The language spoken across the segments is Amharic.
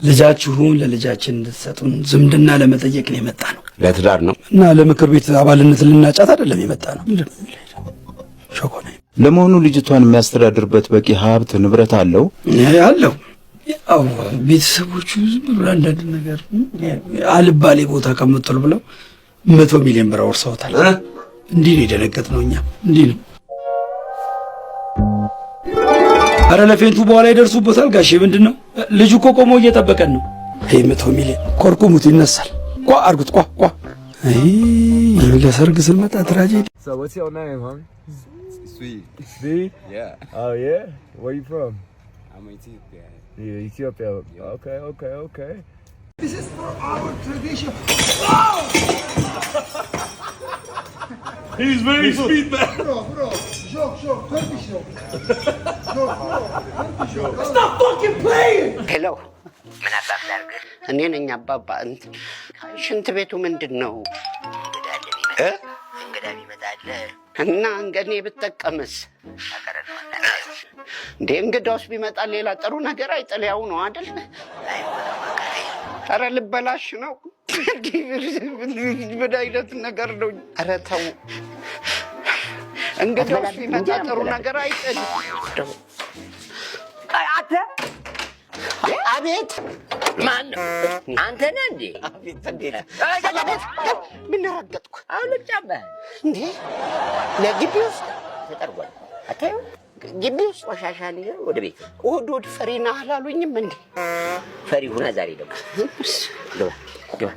ልጃችሁን ለልጃችን እንድትሰጡን ዝምድና ለመጠየቅ ነው የመጣ ነው። ለትዳር ነው እና ለምክር ቤት አባልነት ልናጫት አይደለም የመጣ ነው። ሾኮና ለመሆኑ ልጅቷን የሚያስተዳድርበት በቂ ሀብት ንብረት አለው? አለው። ያው ቤተሰቦቹ ዝም ብሎ አንዳንድ ነገር አልባሌ ቦታ ከመጥተው ብለው 100 ሚሊዮን ብር አውርሰውታል። እንዲህ ነው የደነገጥነው እኛ። እንዲህ ነው። አረ ለፌንቱ በኋላ ይደርሱበታል ጋሼ። ምንድነው ልጁ እኮ ቆሞ እየጠበቀን ነው። ይሄ 100 ሚሊዮን ኮርኩሙት ይነሳል። ቋ አርጉት ቋ አይ ለሰርግ ስንመጣ ትራጀዲ። So what's your name, huh? Sweet. Sweet? Yeah. Oh yeah? Where you from? I'm Ethiopian. Yeah, Ethiopia. Yeah. Okay. This is for our tradition. He's very sweet, man. Bro. Joke. Turkish joke. Stop fucking playing. Hello. ምን አባባ ላድርግ? እኔ ነኝ አባባ። ሽንት ቤቱ ምንድነው? እንግዳ ቢመጣል እና እንገኔ ብትጠቀምስ? እንደ እንግዳውስ ቢመጣ ሌላ ጥሩ ነገር አይጥልያው ነው አይደል? ኧረ ልበላሽ ነው። ምን አይነት ነገር ነው? ኧረ ተው። እንግዳውስ ቢመጣ ጥሩ ነገር አይጥል። አተ አቤት ማን አንተ ነህ እንዴ? አቤት እንዴት ምን ረገጥኩ? አሁን ጫባህ እንዴ ለግቢ ውስጥ ተጠርጓል። አታዩ ግቢ ውስጥ ቆሻሻ ነገር ወደ ቤት ወድ ፈሪና አላሉኝም እንዴ? ፈሪ ሆነ ዛሬ ደግሞ ግባ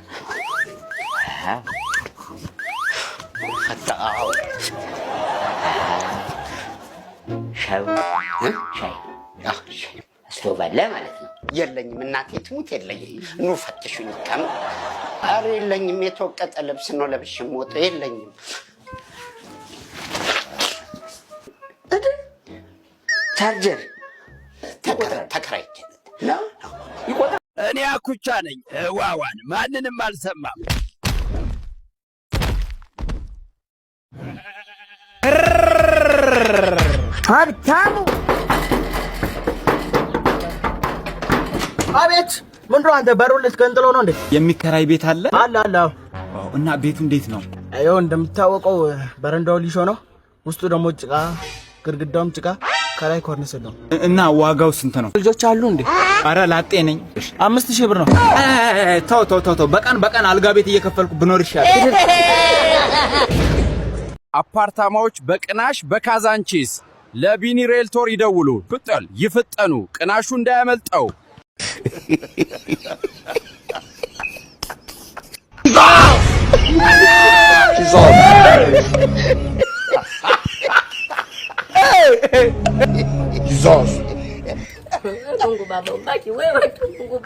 አታው ሻይ አስተውባለ ማለት ነው። የለኝም እናቴ ትሙት የለኝም። ኑ ፈትሹኝ ከም አረ የለኝም። የተወቀጠ ልብስ ነው ለብሽ ሞት የለኝም። ቻርጀር ተከራይቼ ነው ይቆጣ። እኔ አኩቻ ነኝ ዋዋን ማንንም አልሰማም። ሀብታሙ አቤት። ምንድነው አንተ በሩን ልትገንጥለው ነው እንዴ? የሚከራይ ቤት አለ? አለ። እና ቤቱ እንዴት ነው? ይኸው እንደምታወቀው በረንዳው ሊሾ ነው፣ ውስጡ ደግሞ ጭቃ፣ ግድግዳውም ጭቃ፣ ከላይ ኮርኒስ ነው። እና ዋጋው ስንት ነው? ልጆች አሉ እንዴ? አረ ላጤ ነኝ። 5000 ብር ነው። ተው በቀን አልጋ ቤት እየከፈልኩ ብኖር ይሻላል። አፓርታማዎች በቅናሽ በካዛንቺስ ለቢኒ ሪልቶር ይደውሉ። ይፍጠኑ፣ ቅናሹ እንዳያመልጠው። Jesus. Mungu Baba, ubaki wewe tu Mungu.